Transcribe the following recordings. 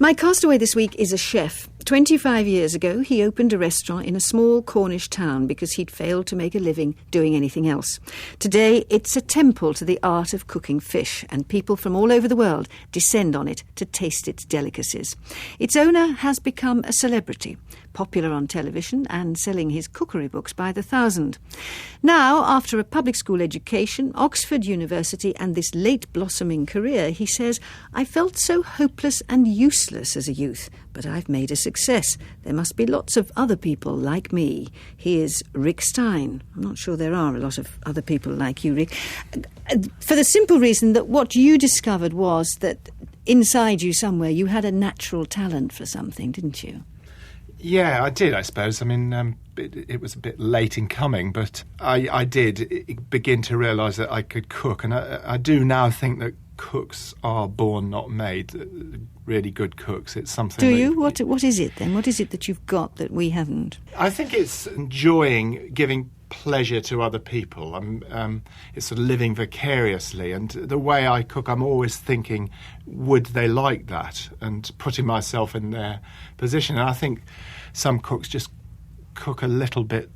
My castaway this week is a chef. 25 years ago, he opened a restaurant in a small Cornish town because he'd failed to make a living doing anything else. Today, it's a temple to the art of cooking fish, and people from all over the world descend on it to taste its delicacies. Its owner has become a celebrity, popular on television and selling his cookery books by the thousand. Now, after a public school education, Oxford University and this late blossoming career, he says, "I felt so hopeless and useless as a youth, but I've made a success. There must be lots of other people like me." Here's Rick Stein. I'm not sure there are a lot of other people like you, Rick. For the simple reason that what you discovered was that inside you somewhere you had a natural talent for something, didn't you? Yeah, I did, I suppose. I mean, it was a bit late in coming, but I did begin to realise that I could cook. And I do now think that cooks are born, not made, really good cooks. It's something... Do you? What is it then? What is it that you've got that we haven't? I think it's enjoying giving pleasure to other people. It's sort of living vicariously, and the way I cook, I'm always thinking, would they like that, and putting myself in their position. And I think some cooks just cook a little bit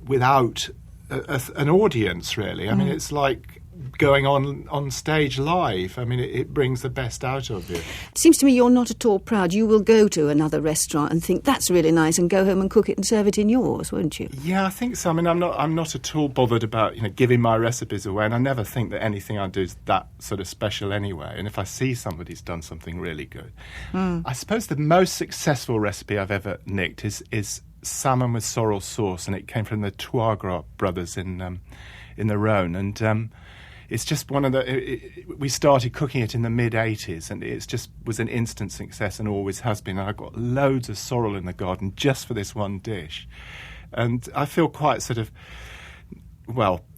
without an audience, really. I mean, it's like going on stage live. I mean, it brings the best out of you. It seems to me you're not at all proud. You will go to another restaurant and think, that's really nice, and go home and cook it and serve it in yours, won't you? Yeah, I think so. I mean, I'm not at all bothered about, giving my recipes away, and I never think that anything I do is that sort of special anyway. And if I see somebody's done something really good. I suppose the most successful recipe I've ever nicked is salmon with sorrel sauce, and it came from the Tuagra brothers in the Rhone, and it's just one of we started cooking it in the mid-'80s, and it just was an instant success and always has been. And I got loads of sorrel in the garden just for this one dish. And I feel quite sort of,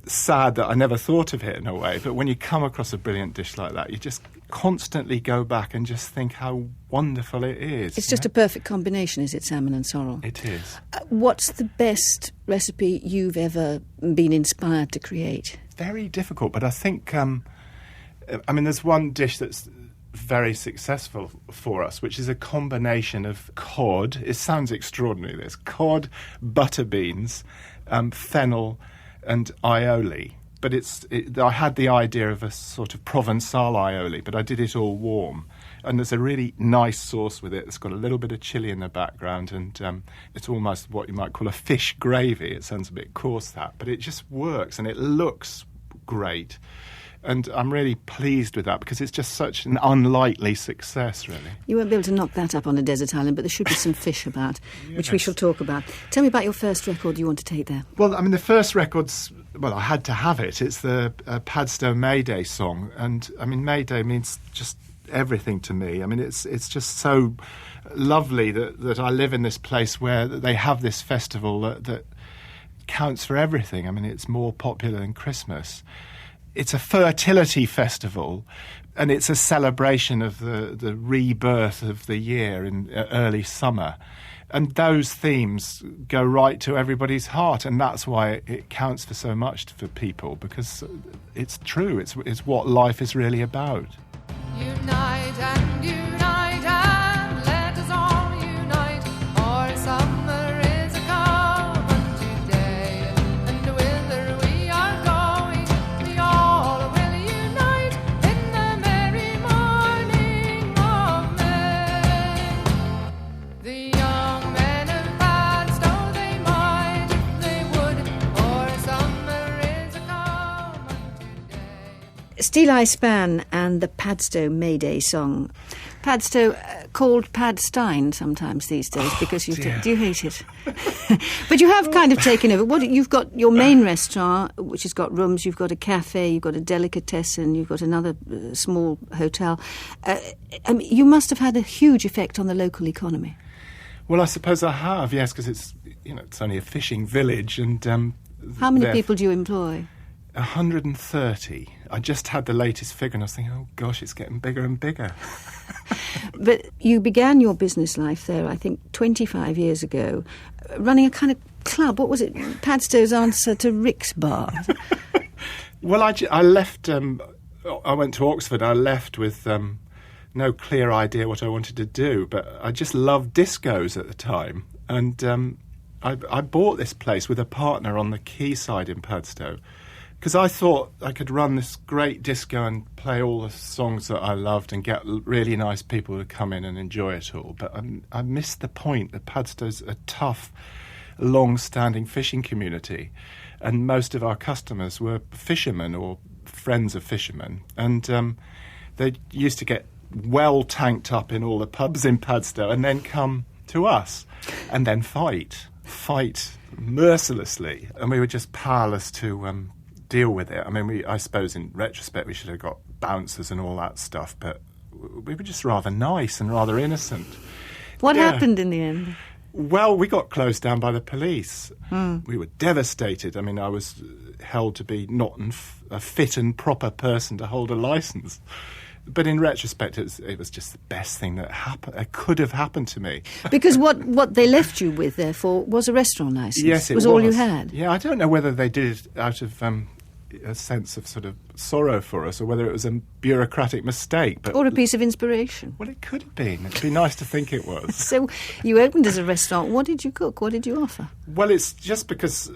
sad that I never thought of it in a way. But when you come across a brilliant dish like that, you just constantly go back and just think how wonderful it is. It's just a perfect combination, is it, salmon and sorrel? It is. What's the best recipe you've ever been inspired to create? Very difficult, but I think, there's one dish that's very successful for us, which is a combination of cod. It sounds extraordinary, this. Cod, butter beans, fennel and aioli. But I had the idea of a sort of Provençal aioli, but I did it all warm. And there's a really nice sauce with it. It's got a little bit of chilli in the background, and it's almost what you might call a fish gravy. It sounds a bit coarse, that, but it just works, and it looks great. And I'm really pleased with that because it's just such an unlikely success, really. You won't be able to knock that up on a desert island, but there should be some fish about, which we shall talk about. Tell me about your first record you want to take there. Well, the first record's... I had to have it. It's the Padstow Mayday song. And, Mayday means just everything to me. It's just so lovely that I live in this place where they have this festival that counts for everything. It's more popular than Christmas. It's a fertility festival, and it's a celebration of the rebirth of the year in early summer. And those themes go right to everybody's heart, and that's why it counts for so much for people, because it's true. It's what life is really about. Unite and unite and let us all unite, for summer is a-coming today, and whither we are going, we all will unite in the merry morning of May. The young men of Padstow, they might if they would, for summer is a-coming today. Stein Span and the Padstow Mayday song. Padstow, called Pad Stein sometimes these days because do you hate it? But you have kind of taken over. You've got your main restaurant, which has got rooms. You've got a cafe. You've got a delicatessen. You've got another small hotel. You must have had a huge effect on the local economy. Well, I suppose I have, yes, because it's only a fishing village, and how many people do you employ? 130. I just had the latest figure, and I was thinking, oh gosh, it's getting bigger and bigger. But you began your business life there, I think, 25 years ago, running a kind of club. What was it? Padstow's answer to Rick's Bar. Well, I left. I went to Oxford. I left with no clear idea what I wanted to do, but I just loved discos at the time. And I bought this place with a partner on the quayside in Padstow because I thought I could run this great disco and play all the songs that I loved and get really nice people to come in and enjoy it all. But I missed the point that Padstow's a tough, long-standing fishing community, and most of our customers were fishermen or friends of fishermen, and they used to get well tanked up in all the pubs in Padstow and then come to us and then fight mercilessly, and we were just powerless to deal with it. I mean, I suppose in retrospect we should have got bouncers and all that stuff, but we were just rather nice and rather innocent. What happened in the end? Well, we got closed down by the police. We were devastated. I mean, I was held to be not a fit and proper person to hold a licence. But in retrospect, it was just the best thing that could have happened to me. Because what they left you with, therefore, was a restaurant licence. Yes, it was. All you had. Yeah, I don't know whether they did it out of a sense of sort of sorrow for us, or whether it was a bureaucratic mistake. Or a piece of inspiration. Well, it could have been. It'd be nice to think it was. So you opened as a restaurant. What did you cook? What did you offer? Well, it's just because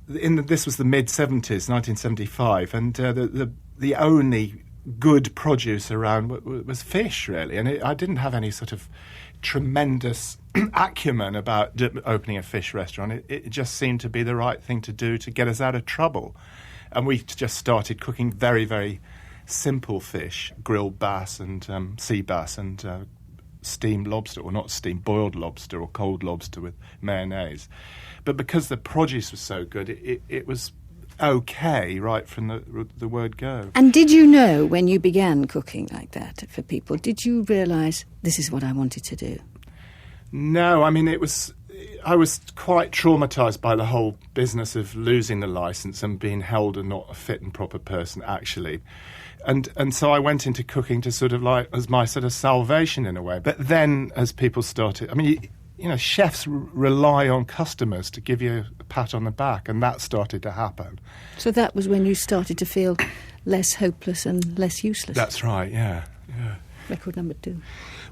this was the mid-70s, 1975, and the only good produce around was fish, really. And I didn't have any sort of tremendous acumen about opening a fish restaurant. It just seemed to be the right thing to do to get us out of trouble. And we just started cooking very, very simple fish, grilled bass and sea bass and steamed lobster, or not steamed, boiled lobster or cold lobster with mayonnaise. But because the produce was so good, it was okay right from the word go. And did you know when you began cooking like that for people, did you realise this is what I wanted to do? No, I mean, I was quite traumatised by the whole business of losing the licence and being held and not a fit and proper person, actually. And so I went into cooking to sort of like as my sort of salvation in a way. But then as people started, I mean, you know, chefs rely on customers to give you a pat on the back, and that started to happen. So that was when you started to feel less hopeless and less useless? That's right, yeah. Record number 2.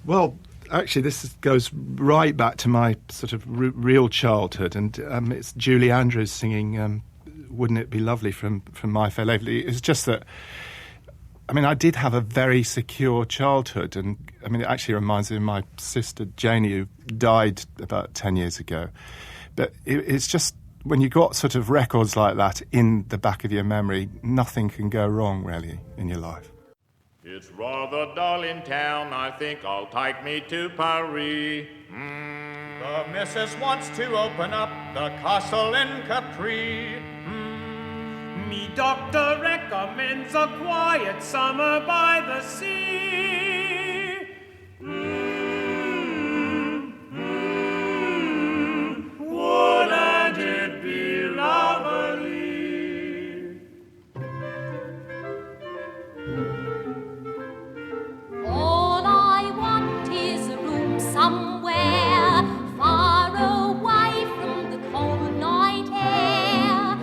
Well, actually, this goes right back to my sort of real childhood, and it's Julie Andrews singing "Wouldn't It Be Lovely" from My Fair Lady. It's just that, I mean, I did have a very secure childhood, and I mean, it actually reminds me of my sister Janie, who died about 10 years ago. But it's just, when you got sort of records like that in the back of your memory, nothing can go wrong, really, in your life. It's rather dull in town, I think I'll take me to Paris. The missus wants to open up the castle in Capri. Me doctor recommends a quiet summer by the sea. Wouldn't it be lovely? All I want is a room somewhere far away from the cold night air,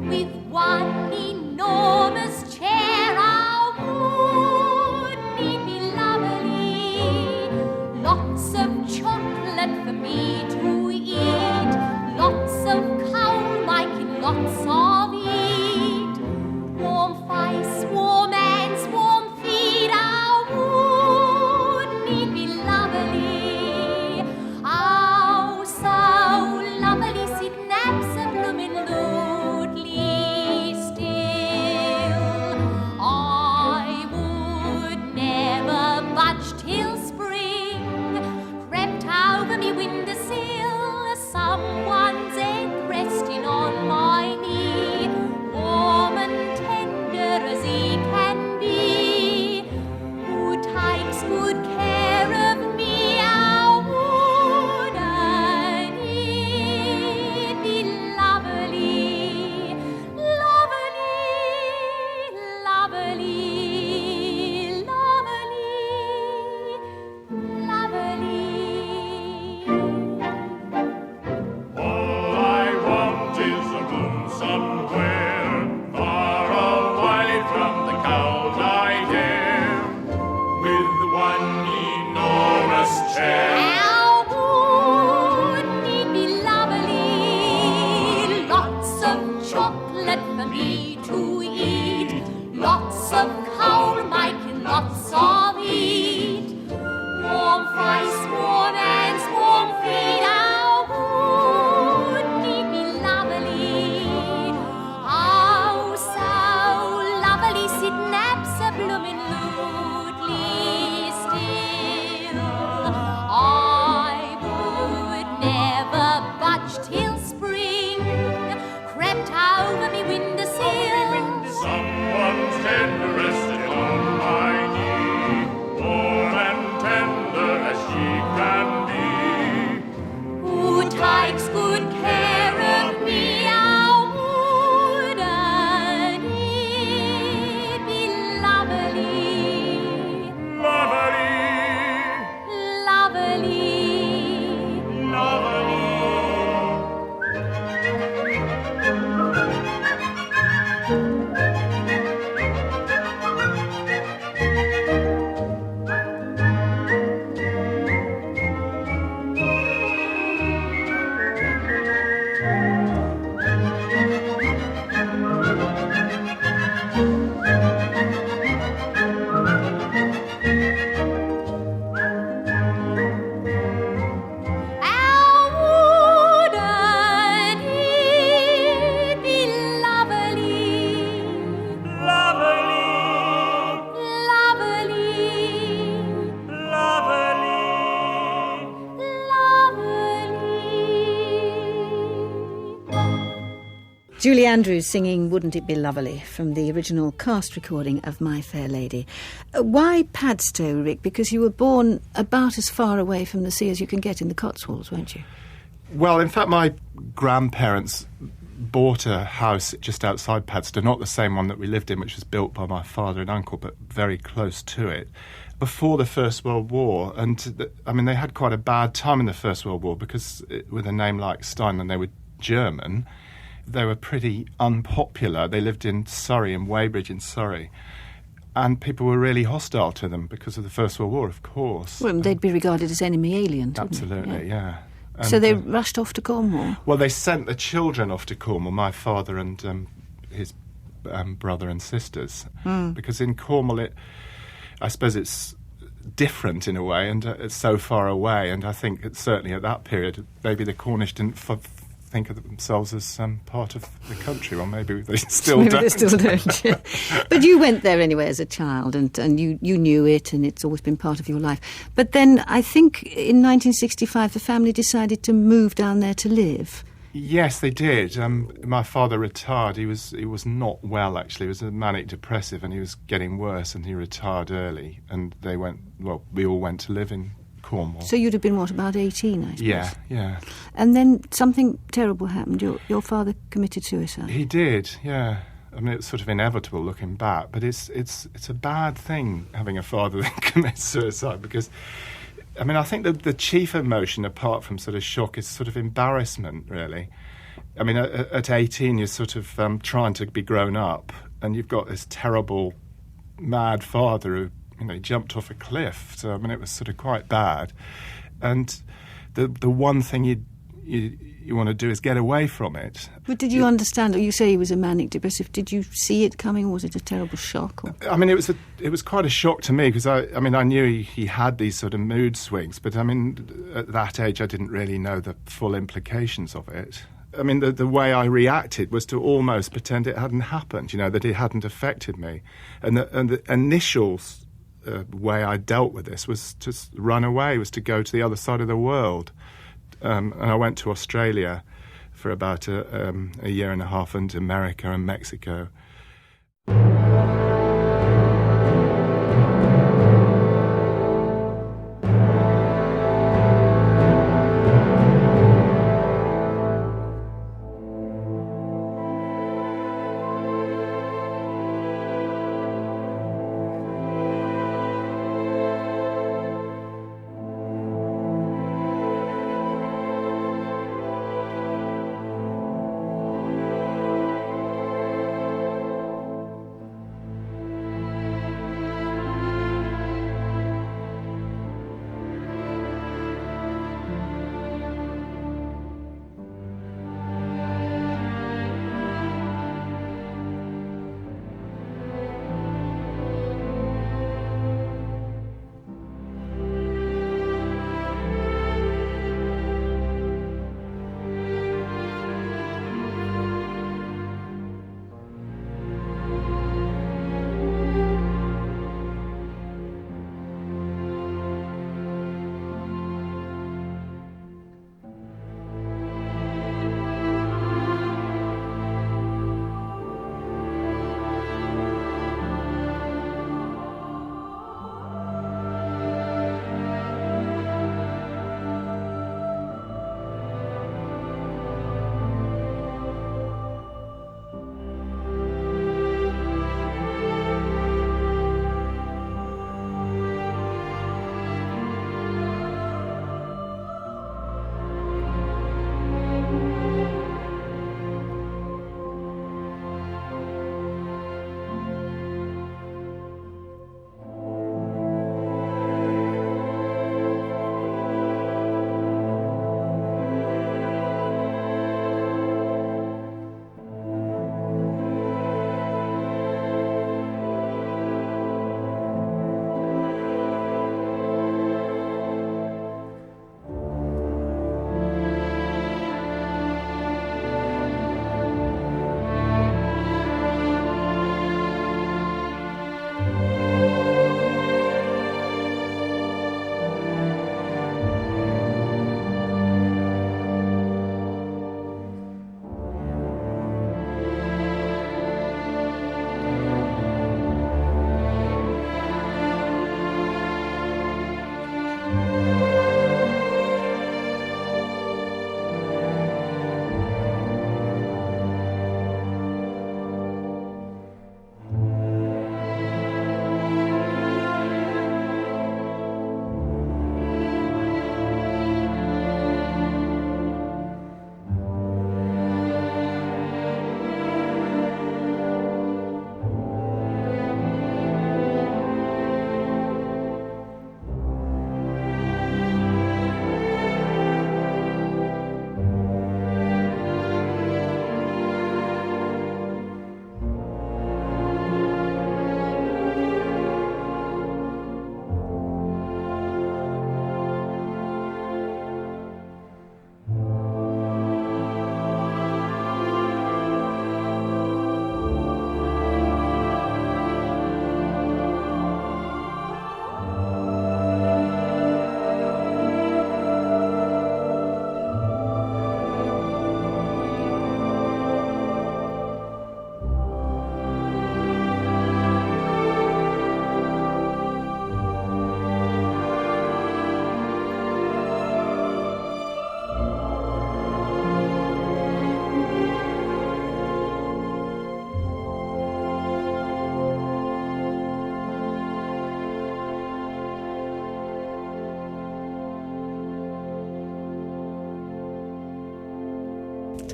with one enormous chair. Oh, wouldn't it be Julie Andrews singing Wouldn't It Be Lovely from the original cast recording of My Fair Lady. Why Padstow, Rick? Because you were born about as far away from the sea as you can get in the Cotswolds, weren't you? Well, in fact, my grandparents bought a house just outside Padstow, not the same one that we lived in, which was built by my father and uncle, but very close to it, before the First World War. And, they had quite a bad time in the First World War because with a name like Stein, and they were German, they were pretty unpopular. They lived in Surrey, in Weybridge in Surrey. And people were really hostile to them because of the First World War, of course. Well, they'd be regarded as enemy aliens, wouldn't they? Absolutely, yeah. And, so they rushed off to Cornwall? Well, they sent the children off to Cornwall, my father and his brother and sisters. Because in Cornwall, I suppose it's different in a way, and it's so far away. And I think certainly at that period, maybe the Cornish didn't think of themselves as part of the country, or maybe they still Maybe don't. they still don't. Yeah. But you went there anyway as a child, and you knew it, and it's always been part of your life. But then I think in 1965 the family decided to move down there to live. Yes, they did. My father retired. He was not well, actually. He was a manic depressive, and he was getting worse, and he retired early. And we all went to live in Cornwall. So you'd have been, what, about 18, I suppose? Yeah. And then something terrible happened. Your father committed suicide. He did, yeah. It's sort of inevitable looking back, but it's a bad thing having a father that commits suicide because, I think the chief emotion, apart from sort of shock, is sort of embarrassment, really. At 18, you're sort of trying to be grown up, and you've got this terrible, mad father who, he jumped off a cliff. So, it was sort of quite bad. And the one thing you want to do is get away from it. But did you understand? You say he was a manic depressive. Did you see it coming, or was it a terrible shock? Or? It was quite a shock to me because I knew he had these sort of mood swings, but at that age I didn't really know the full implications of it. The way I reacted was to almost pretend it hadn't happened, that it hadn't affected me. And the initial way I dealt with this was to run away, was to go to the other side of the world. And I went to Australia for about a year and a half, and America and Mexico.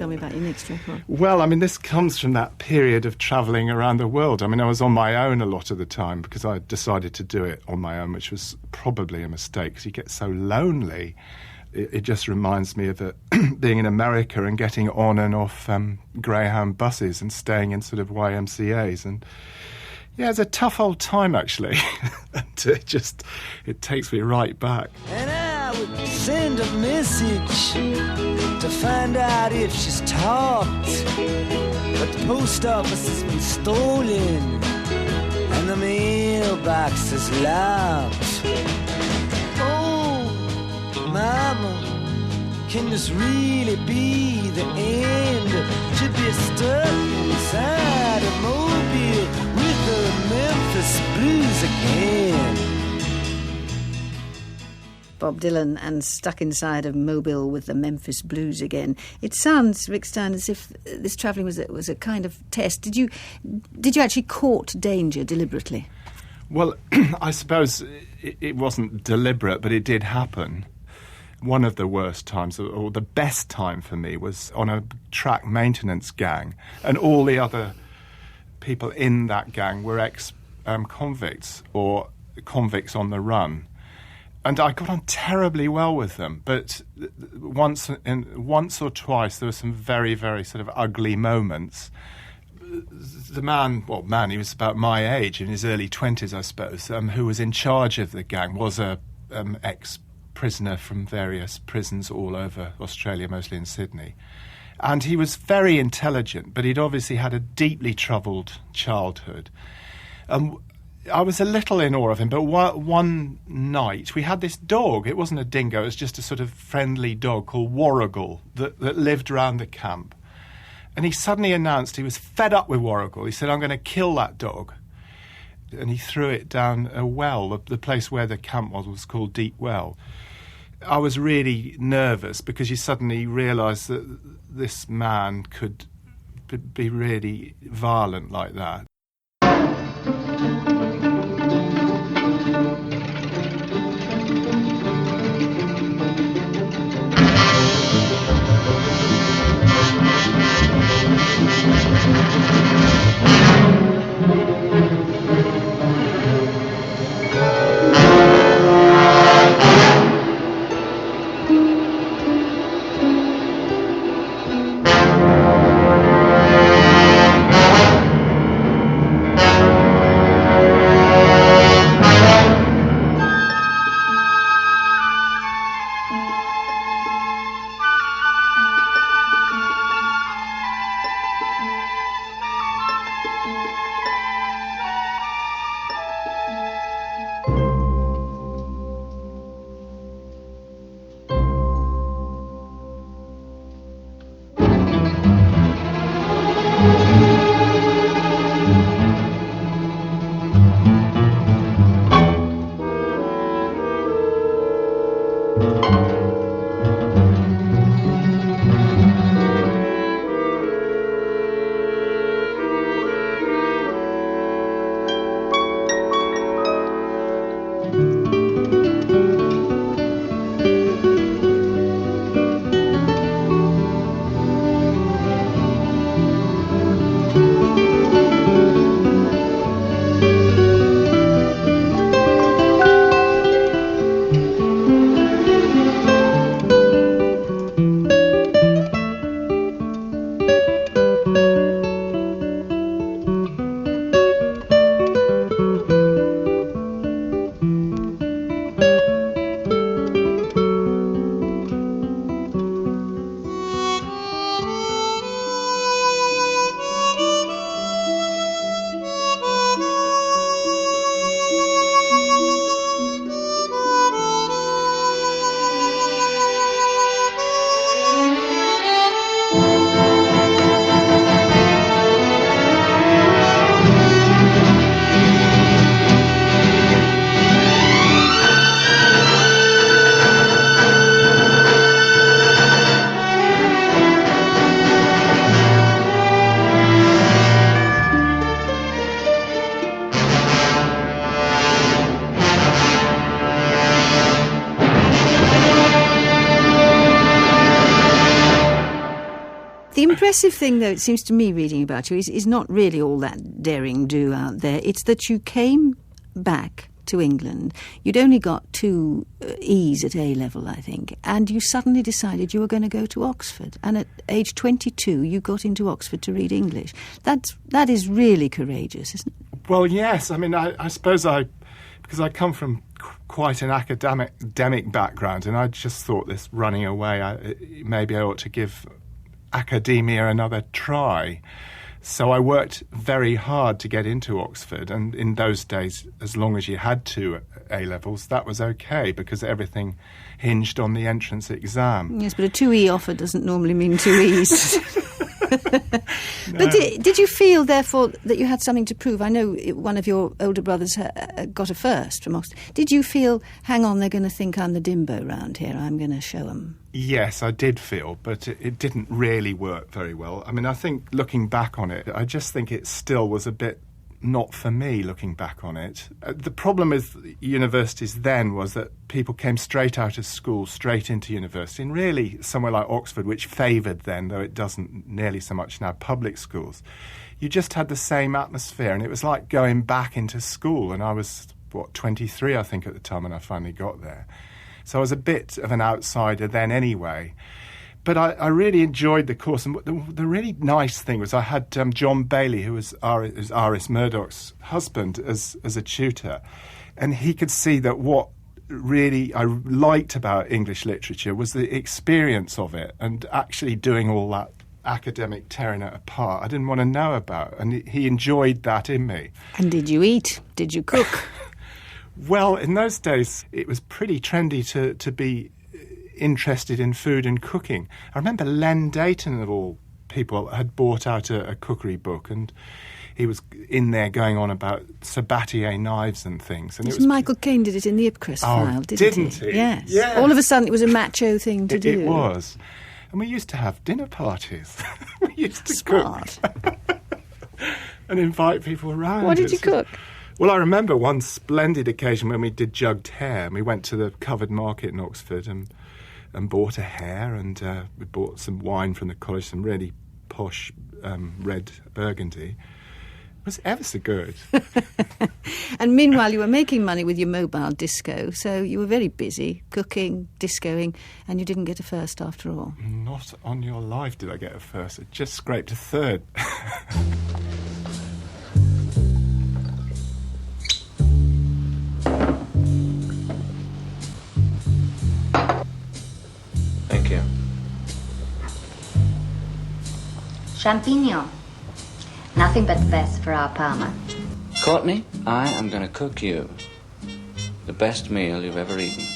tell me about your next record. Well, I mean, this comes from that period of travelling around the world. I mean, I was on my own a lot of the time because I decided to do it on my own, which was probably a mistake because you get so lonely. It just reminds me of being in America and getting on and off Greyhound buses and staying in sort of YMCAs. And yeah, it's a tough old time, actually. And it takes me right back. And I would send a message to find out if she's talked. But the post office has been stolen and the mailbox is locked. Oh, Mama, can this really be the end? To be stuck inside a mobile with the Memphis Blues again. Bob Dylan and Stuck Inside a Mobile with the Memphis Blues again. It sounds, Rick Stein, as if this travelling was a kind of test. Did you actually court danger deliberately? Well, I suppose it wasn't deliberate, but it did happen. One of the worst times, or the best time for me, was on a track maintenance gang, and all the other people in that gang were ex-convicts or convicts on the run. And I got on terribly well with them, but once or twice there were some very, very sort of ugly moments. The man, he was about my age, in his early 20s, I suppose, who was in charge of the gang, was a ex-prisoner from various prisons all over Australia, mostly in Sydney. And he was very intelligent, but he'd obviously had a deeply troubled childhood. I was a little in awe of him, but one night we had this dog. It wasn't a dingo, it was just a sort of friendly dog called Warrigal that lived around the camp. And he suddenly announced he was fed up with Warrigal. He said, I'm going to kill that dog. And he threw it down a well. The place where the camp was called Deep Well. I was really nervous because you suddenly realised that this man could be really violent like that. impressive thing, though, it seems to me, reading about you, is not really all that daring-do out there. It's that you came back to England. You'd only got 2 E's at A-level, I think, and you suddenly decided you were going to go to Oxford. And at age 22, you got into Oxford to read English. That is really courageous, isn't it? Well, yes. I mean, I suppose because I come from quite an academic background, and I just thought this running away, maybe I ought to give academia another try. So I worked very hard to get into Oxford, and in those days, as long as you had 2 A-levels, that was okay, because everything hinged on the entrance exam. Yes, but a 2E offer doesn't normally mean 2 E's. But did you feel, therefore, that you had something to prove? I know one of your older brothers got a first from Oxford. Did you feel, hang on, they're going to think I'm the dimbo round here, I'm going to show them? Yes, I did feel, but it didn't really work very well. I mean, I think looking back on it, I just think it still was a bit not for me, looking back on it. The problem with universities then was that people came straight out of school, straight into university, and really somewhere like Oxford, which favoured then, though it doesn't nearly so much now, public schools, you just had the same atmosphere, and it was like going back into school. And I was, 23, I think, at the time when I finally got there. So I was a bit of an outsider then anyway. But I really enjoyed the course. And the really nice thing was I had John Bailey, who was Iris Murdoch's husband, as a tutor. And he could see that what really I liked about English literature was the experience of it, and actually doing all that academic tearing it apart I didn't want to know about. And he enjoyed that in me. And did you eat? Did you cook? Well, in those days, it was pretty trendy to be interested in food and cooking. I remember Len Dayton, of all people, had bought out a cookery book, and he was in there going on about Sabatier knives and things. And it was Michael Caine did it in the Ipcress file, didn't he? Yes. Yes. All of a sudden, it was a macho thing to do. It was. And we used to have dinner parties. We used to Smart. cook and invite people around. What did you cook? Well, I remember one splendid occasion when we did jugged hare, and we went to the covered market in Oxford and bought a hare, and we bought some wine from the college, some really posh red Burgundy. It was ever so good. And meanwhile, you were making money with your mobile disco, so you were very busy cooking, discoing, and you didn't get a first after all. Not on your life did I get a first. I just scraped a third. Thank you. Champignon. Nothing but the best for our Parma. Courtney, I am going to cook you the best meal you've ever eaten.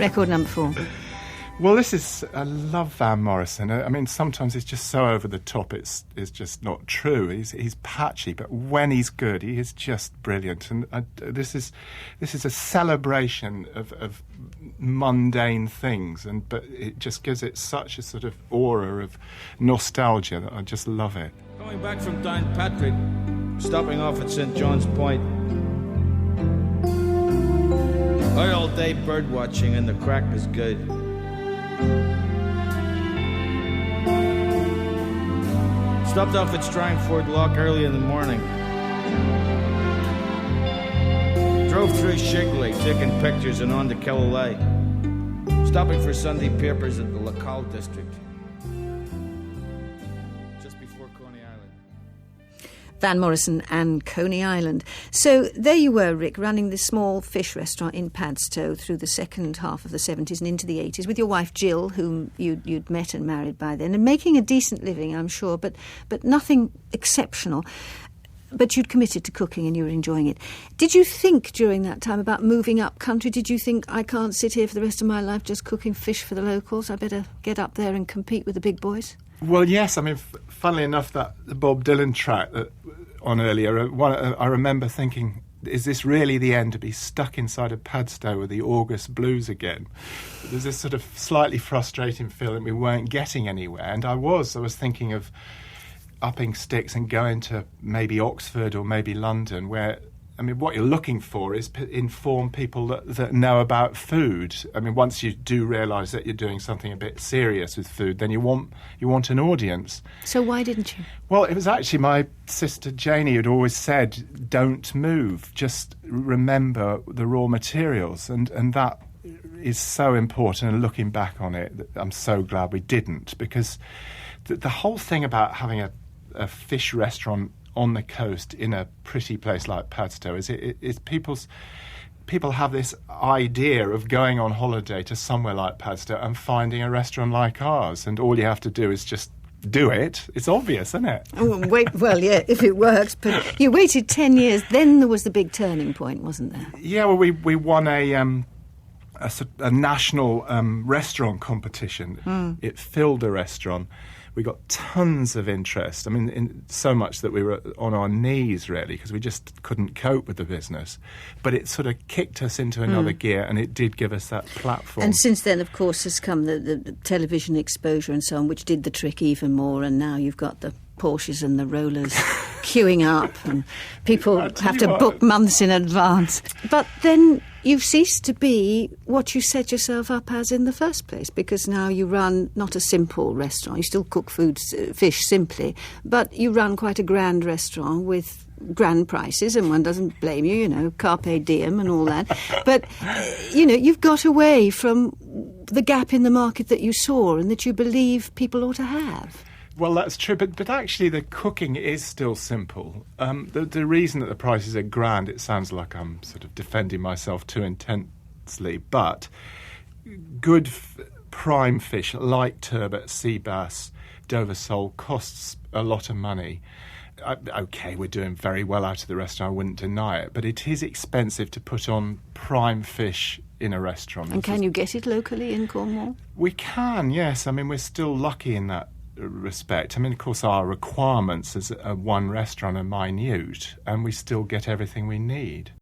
Record number 4. Well, I love Van Morrison. I mean, sometimes it's just so over the top, it's just not true. He's patchy, but when he's good, he is just brilliant. And this is a celebration of mundane things, but it just gives it such a sort of aura of nostalgia that I just love it. Going back from Downpatrick, stopping off at St. John's Point. Out all day bird watching and the crack is good. Stopped off at Strangford Lock early in the morning. Drove through Shigley, taking pictures and on to Killalay. Stopping for Sunday papers at the Lacal district. Just before Coney Island. Van Morrison and Coney Island. So there you were, Rick, running this small fish restaurant in Padstow through the second half of the 70s and into the 80s with your wife Jill, whom you'd met and married by then, and making a decent living, I'm sure, but nothing exceptional. But you'd committed to cooking and you were enjoying it. Did you think during that time about moving up country? Did you think, I can't sit here for the rest of my life just cooking fish for the locals? I better get up there and compete with the big boys? Well, yes. I mean, funnily enough, the Bob Dylan track on earlier, I remember thinking, is this really the end, to be stuck inside a Padstow with the August blues again? There's this sort of slightly frustrating feeling we weren't getting anywhere. And I was thinking of upping sticks and going to maybe Oxford or maybe London, where, I mean, what you're looking for is inform people that know about food. I mean, once you do realise that you're doing something a bit serious with food, then you want an audience. So why didn't you? Well, it was actually my sister Janie who'd always said, don't move, just remember the raw materials. And that is so important, and looking back on it, I'm so glad we didn't, because the whole thing about having a fish restaurant on the coast in a pretty place like Padstow is people have this idea of going on holiday to somewhere like Padstow and finding a restaurant like ours, and all you have to do is just do it. It's obvious, isn't it? Oh, well, yeah, if it works. But you waited 10 years, then there was the big turning point, wasn't there? Yeah, well, we won a national restaurant competition. It filled a restaurant. We got tons of interest. I mean, so much that we were on our knees, really, because we just couldn't cope with the business. But it sort of kicked us into another gear, and it did give us that platform. And since then, of course, has come the television exposure and so on, which did the trick even more. And now you've got the Porsches and the rollers queuing up, and people have to book months in advance. But then you've ceased to be what you set yourself up as in the first place, because now you run not a simple restaurant. You still cook fish simply, but you run quite a grand restaurant with grand prices, and one doesn't blame you, carpe diem and all that. But, you've got away from the gap in the market that you saw and that you believe people ought to have. Well, that's true, but actually the cooking is still simple. The reason that the prices are grand, it sounds like I'm sort of defending myself too intensely, but good prime fish like turbot, sea bass, Dover sole costs a lot of money. OK, we're doing very well out of the restaurant, I wouldn't deny it, but it is expensive to put on prime fish in a restaurant. And can you get it locally in Cornwall? We can, yes. I mean, we're still lucky in that respect. I mean, of course, our requirements as one restaurant are minute, and we still get everything we need.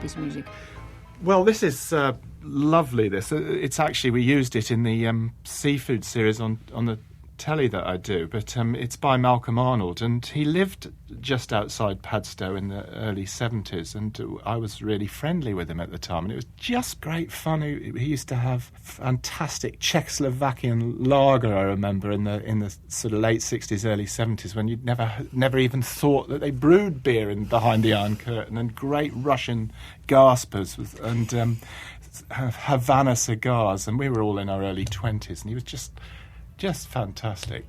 this music? Well, this is lovely. It's actually, we used it in the seafood series on the telly that I do, but it's by Malcolm Arnold, and he lived just outside Padstow in the early 70s, and I was really friendly with him at the time, and it was just great fun. He used to have fantastic Czechoslovakian lager, I remember, in the sort of late 60s, early 70s, when you'd never even thought that they brewed beer behind the Iron Curtain, and great Russian gaspers and Havana cigars, and we were all in our early 20s, and he was just fantastic.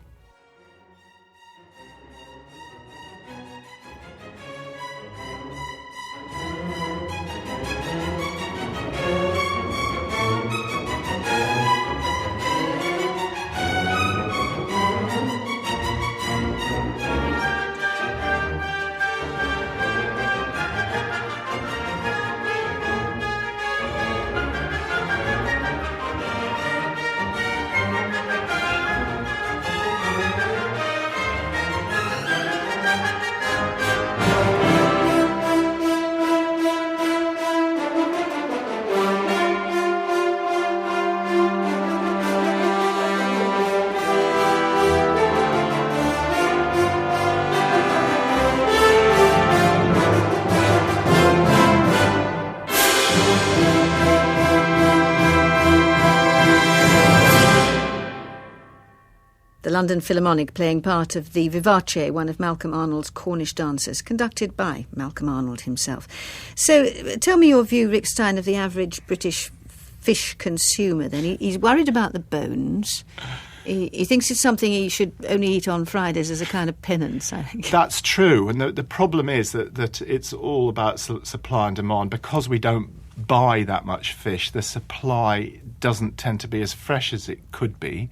The London Philharmonic playing part of the Vivace, one of Malcolm Arnold's Cornish dances, conducted by Malcolm Arnold himself. So tell me your view, Rick Stein, of the average British fish consumer then. He's worried about the bones. He thinks it's something he should only eat on Fridays as a kind of penance, I think. That's true, and the problem is that it's all about supply and demand. Because we don't buy that much fish, the supply doesn't tend to be as fresh as it could be.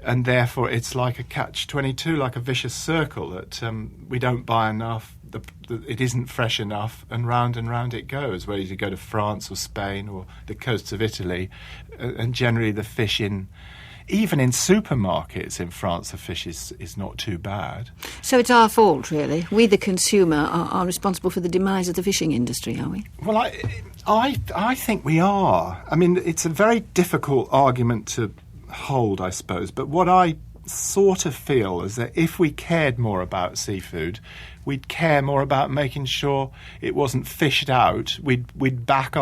And therefore it's like a catch-22, like a vicious circle, that we don't buy enough, it isn't fresh enough, and round it goes, whether you go to France or Spain or the coasts of Italy, and generally the fish even in supermarkets in France, the fish is not too bad. So it's our fault, really. We, the consumer, are responsible for the demise of the fishing industry, are we? Well, I think we are. I mean, it's a very difficult argument to hold, I suppose, but what I sort of feel is that if we cared more about seafood, we'd care more about making sure it wasn't fished out. We'd back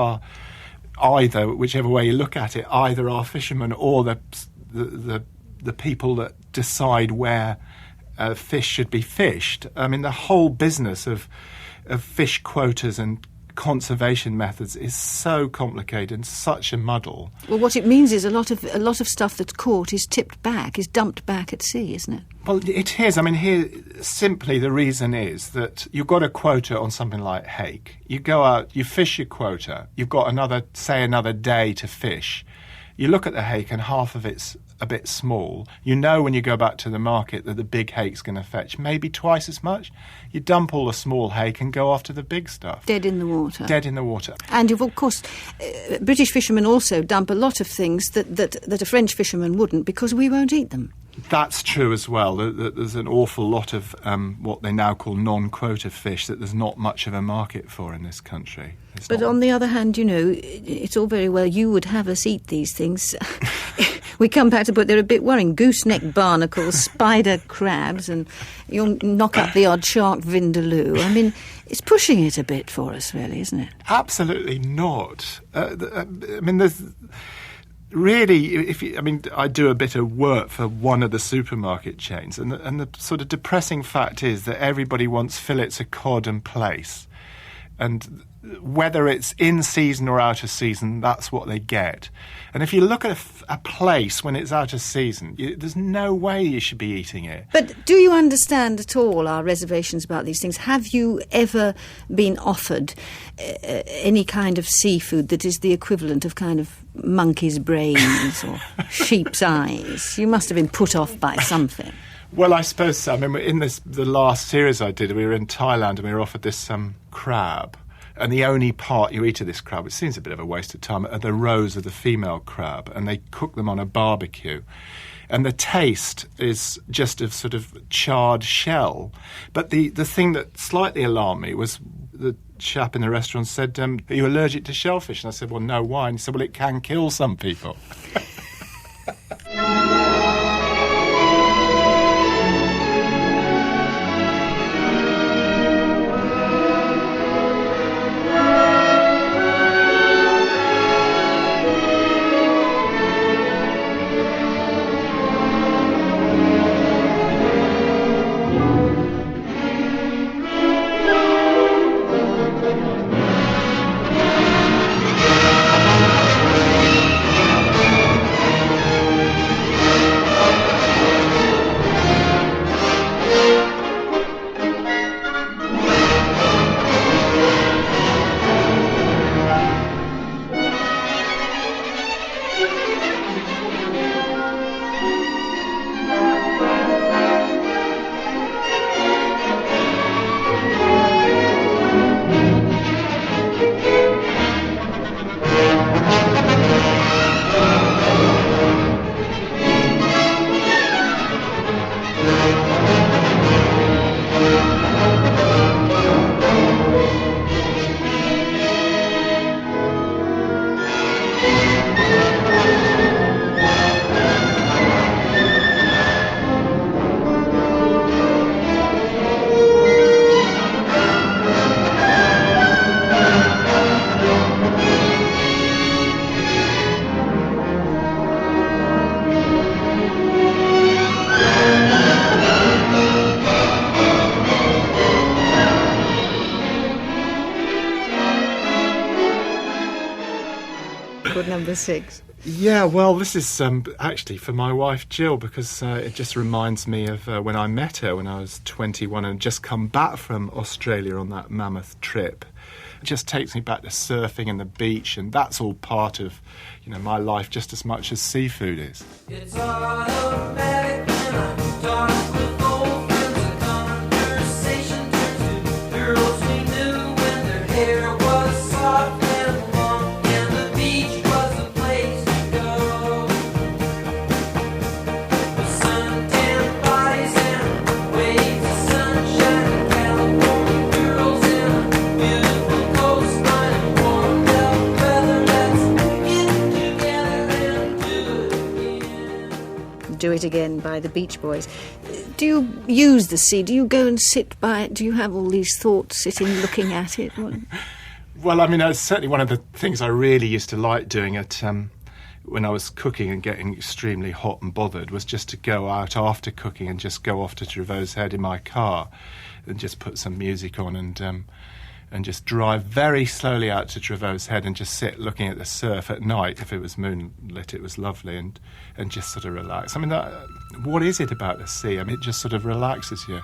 either, whichever way you look at it, either our fishermen or the people that decide where fish should be fished. I mean, the whole business of fish quotas and conservation methods is so complicated and such a muddle. Well, what it means is a lot of stuff that's caught is tipped back, is dumped back at sea, isn't it? Well, it is. I mean, here simply the reason is that you've got a quota on something like hake. You go out, you fish your quota, you've got another day to fish. You look at the hake and half of it's a bit small. You know when you go back to the market that the big hake's going to fetch maybe twice as much. You dump all the small hake and go after the big stuff. Dead in the water. Dead in the water. And of course, British fishermen also dump a lot of things that a French fisherman wouldn't, because we won't eat them. That's true as well. There's an awful lot of what they now call non-quota fish that there's not much of a market for in this country. But on the other hand, you know, it's all very well you would have us eat these things. We come back to, but they're a bit worrying. Gooseneck barnacles, spider crabs, and you'll knock up the odd shark vindaloo. I mean, it's pushing it a bit for us, really, isn't it? Absolutely not. I mean, there's... Really, I do a bit of work for one of the supermarket chains, and the sort of depressing fact is that everybody wants fillets of cod and plaice, and whether it's in season or out of season, that's what they get. And if you look at a plaice when it's out of season, there's no way you should be eating it. But do you understand at all our reservations about these things? Have you ever been offered any kind of seafood that is the equivalent of kind of monkey's brains or sheep's eyes? You must have been put off by something. Well, I suppose so. I mean, in the last series I did, we were in Thailand and we were offered this crab. And the only part you eat of this crab, it seems a bit of a waste of time, are the roes of the female crab, and they cook them on a barbecue. And the taste is just a sort of charred shell. But the thing that slightly alarmed me was the chap in the restaurant said, "Are you allergic to shellfish?" And I said, "Well, no, why?" And he said, "Well, it can kill some people." Number 6. Yeah, well, this is actually for my wife Jill, because it just reminds me of when I met her when I was 21 and just come back from Australia on that mammoth trip. It just takes me back to surfing and the beach, and that's all part of, my life just as much as seafood is. It's automatic when I'm talking with old friends. The conversation turns to girls we knew when their hair was soft and long, and the beach was the place to go. With suntan bodies and waves of sunshine, California girls in a beautiful coastline and warm belt weather. Let's get together and do it again. Do It Again by the Beach Boys. Do you use the sea? Do you go and sit by it? Do you have all these thoughts sitting looking at it? Well, I mean, that's certainly one of the things I really used to like doing when I was cooking and getting extremely hot and bothered, was just to go out after cooking and just go off to Trevose Head in my car and just put some music on and just drive very slowly out to Trevose Head and just sit looking at the surf at night. If it was moonlit, it was lovely, and just sort of relax. I mean, what is it about the sea? I mean, it just sort of relaxes you.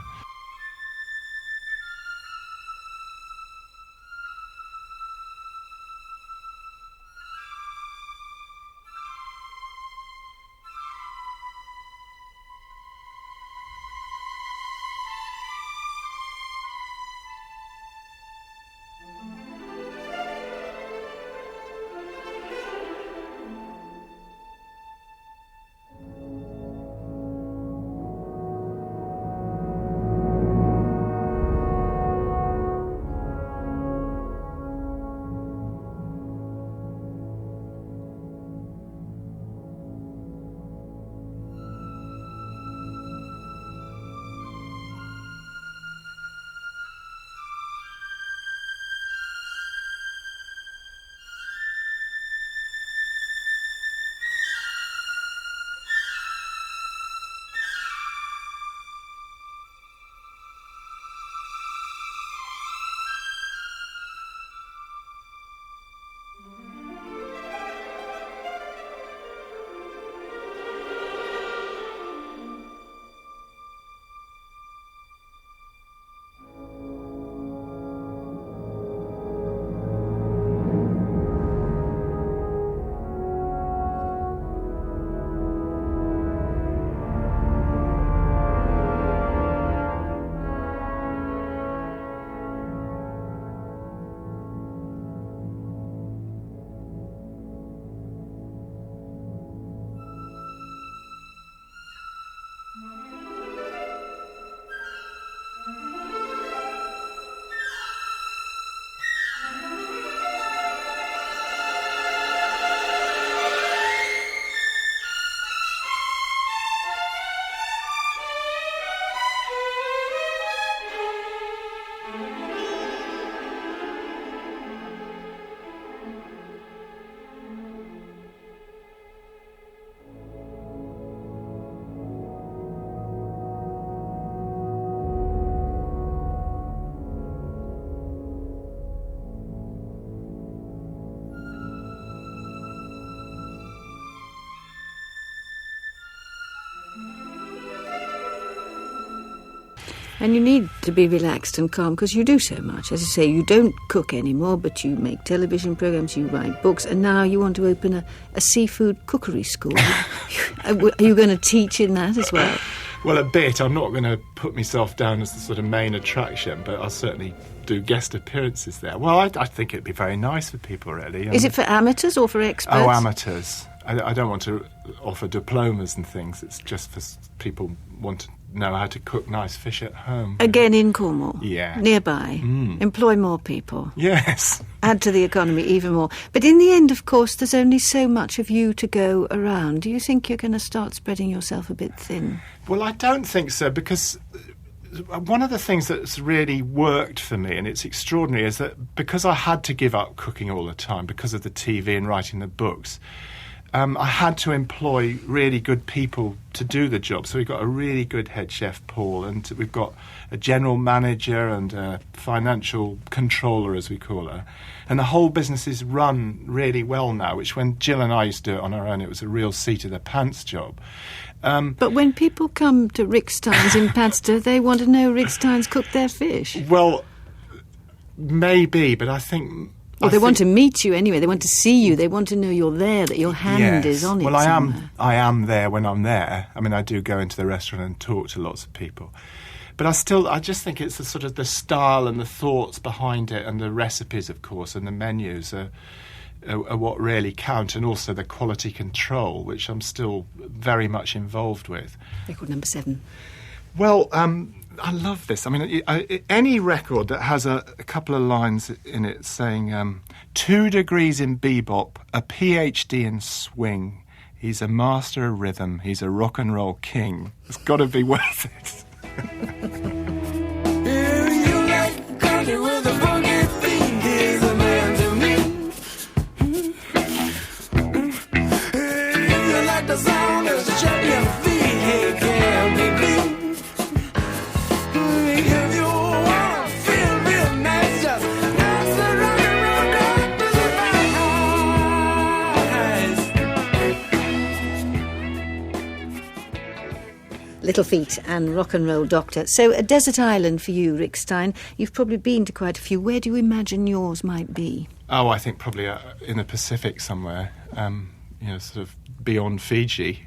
And you need to be relaxed and calm because you do so much. As you say, you don't cook anymore, but you make television programmes, you write books, and now you want to open a seafood cookery school. Are you going to teach in that as well? Well, a bit. I'm not going to put myself down as the sort of main attraction, but I'll certainly do guest appearances there. Well, I think it'd be very nice for people, really. Is it for amateurs or for experts? Oh, amateurs. I don't want to offer diplomas and things. It's just for people who want to know how to cook nice fish at home. Again in Cornwall? Yeah. Nearby? Employ more people? Yes. Add to the economy even more. But in the end, of course, there's only so much of you to go around. Do you think you're going to start spreading yourself a bit thin? Well, I don't think so, because one of the things that's really worked for me, and it's extraordinary, is that because I had to give up cooking all the time because of the TV and writing the books, I had to employ really good people to do the job. So we've got a really good head chef, Paul, and we've got a general manager and a financial controller, as we call her. And the whole business is run really well now, which when Jill and I used to do it on our own, it was a real seat-of-the-pants job. But when people come to Rick Stein's in Padstow, they want to know Rick Stein's cooked their fish. Well, maybe, but I think... Well, they want to meet you anyway. They want to see you. They want to know you're there, that your hand is on it. Well, somewhere. I am there when I'm there. I mean, I do go into the restaurant and talk to lots of people. But I just think it's the sort of the style and the thoughts behind it, and the recipes, of course, and the menus are what really count, and also the quality control, which I'm still very much involved with. Record number 7. Well, I love this. I mean, any record that has a couple of lines in it saying 2 degrees in bebop, a PhD in swing, he's a master of rhythm, he's a rock and roll king. It's got to be worth it. You like country with a boogie beat, he's a man to me. You like the sound of shut your feet, he can't be beat. If you wanna feel real nice, just dance the rock and roll doctor's advice. Little Feet and Rock and Roll Doctor. So a desert island for you, Rick Stein. You've probably been to quite a few. Where do you imagine yours might be? Oh, I think probably in the Pacific somewhere, sort of beyond Fiji.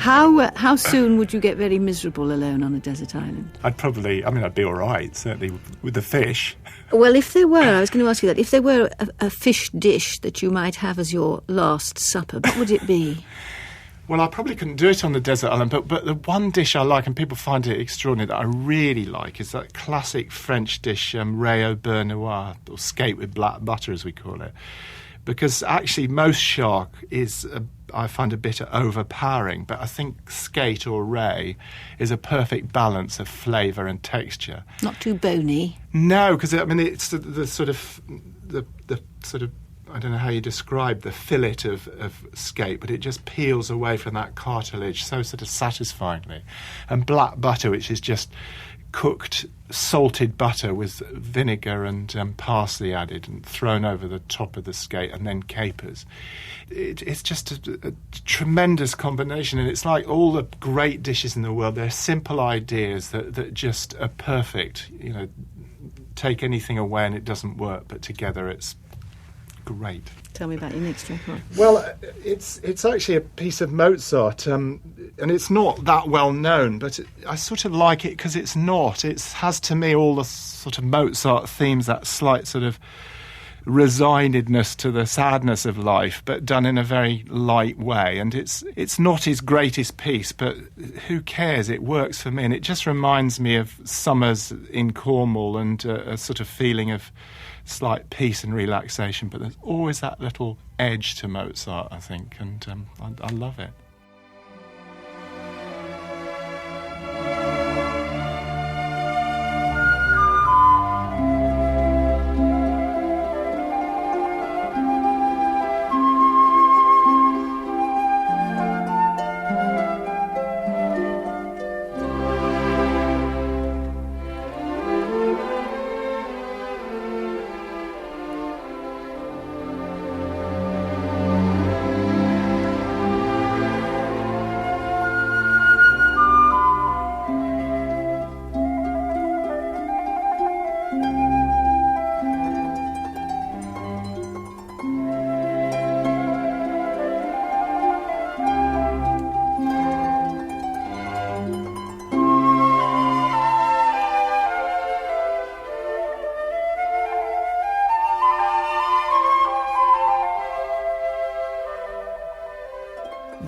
How soon would you get very miserable alone on a desert island? I'd be all right, certainly, with the fish. Well, I was going to ask you that, if there were a fish dish that you might have as your last supper, what would it be? Well, I probably couldn't do it on the desert island, but the one dish I like, and people find it extraordinary, that I really like, is that classic French dish, ray au beurre noir, or skate with black butter, as we call it. Because actually most shark I find a bit overpowering, but I think skate or ray is a perfect balance of flavour and texture. Not too bony. No, because it's the sort of I don't know how you describe the fillet of skate, but it just peels away from that cartilage so sort of satisfyingly. And black butter, which is just cooked salted butter with vinegar and parsley added and thrown over the top of the skate, and then capers. It's just a tremendous combination, and it's like all the great dishes in the world. They're simple ideas that just are perfect. Take anything away and it doesn't work, but together it's great. Tell me about your next record. Well, it's actually a piece of Mozart, and it's not that well known, but I sort of like it because it's not. It has to me all the sort of Mozart themes, that slight sort of resignedness to the sadness of life, but done in a very light way. And it's not his greatest piece, but who cares? It works for me, and it just reminds me of summers in Cornwall and a sort of feeling of slight peace and relaxation. But there's always that little edge to Mozart, I think, and I love it.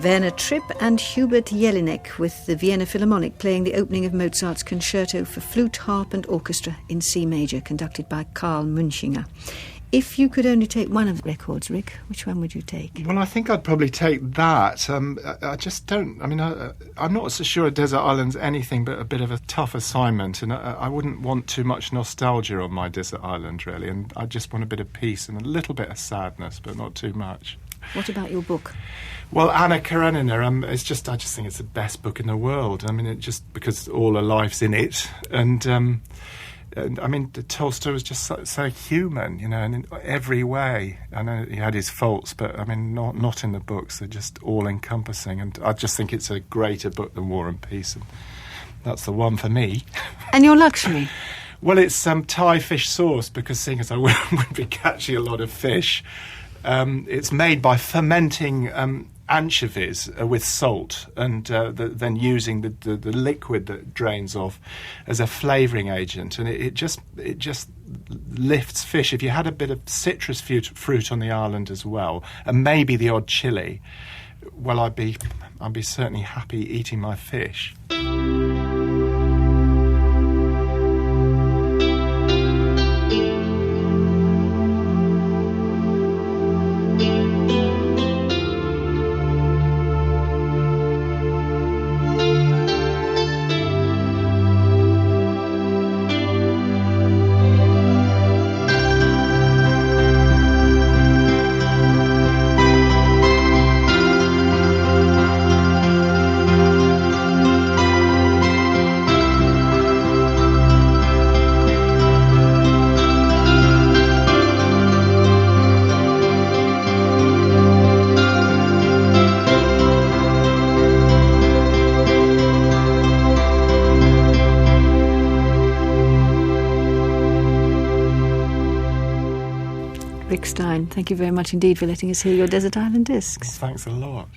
Werner Tripp and Hubert Jelinek with the Vienna Philharmonic playing the opening of Mozart's concerto for flute, harp and orchestra in C major, conducted by Karl Münchinger. If you could only take one of the records, Rick, which one would you take? Well, I think I'd probably take that. I just don't... I'm not so sure a desert island's anything but a bit of a tough assignment, and I wouldn't want too much nostalgia on my desert island, really, and I just want a bit of peace and a little bit of sadness, but not too much. What about your book? Well, Anna Karenina, I just think it's the best book in the world. It just because all her life's in it, and Tolstoy was just so human, and in every way. I know he had his faults, but not in the books. They're just all encompassing, and I just think it's a greater book than War and Peace, and that's the one for me. And your luxury? Well, it's Thai fish sauce, because seeing as I wouldn't be catching a lot of fish. It's made by fermenting anchovies with salt and then using the liquid that drains off as a flavouring agent, and it just lifts fish. If you had a bit of citrus fruit on the island as well, and maybe the odd chilli, well, I'd be certainly happy eating my fish. Rick Stein, thank you very much indeed for letting us hear your Desert Island Discs. Thanks a lot.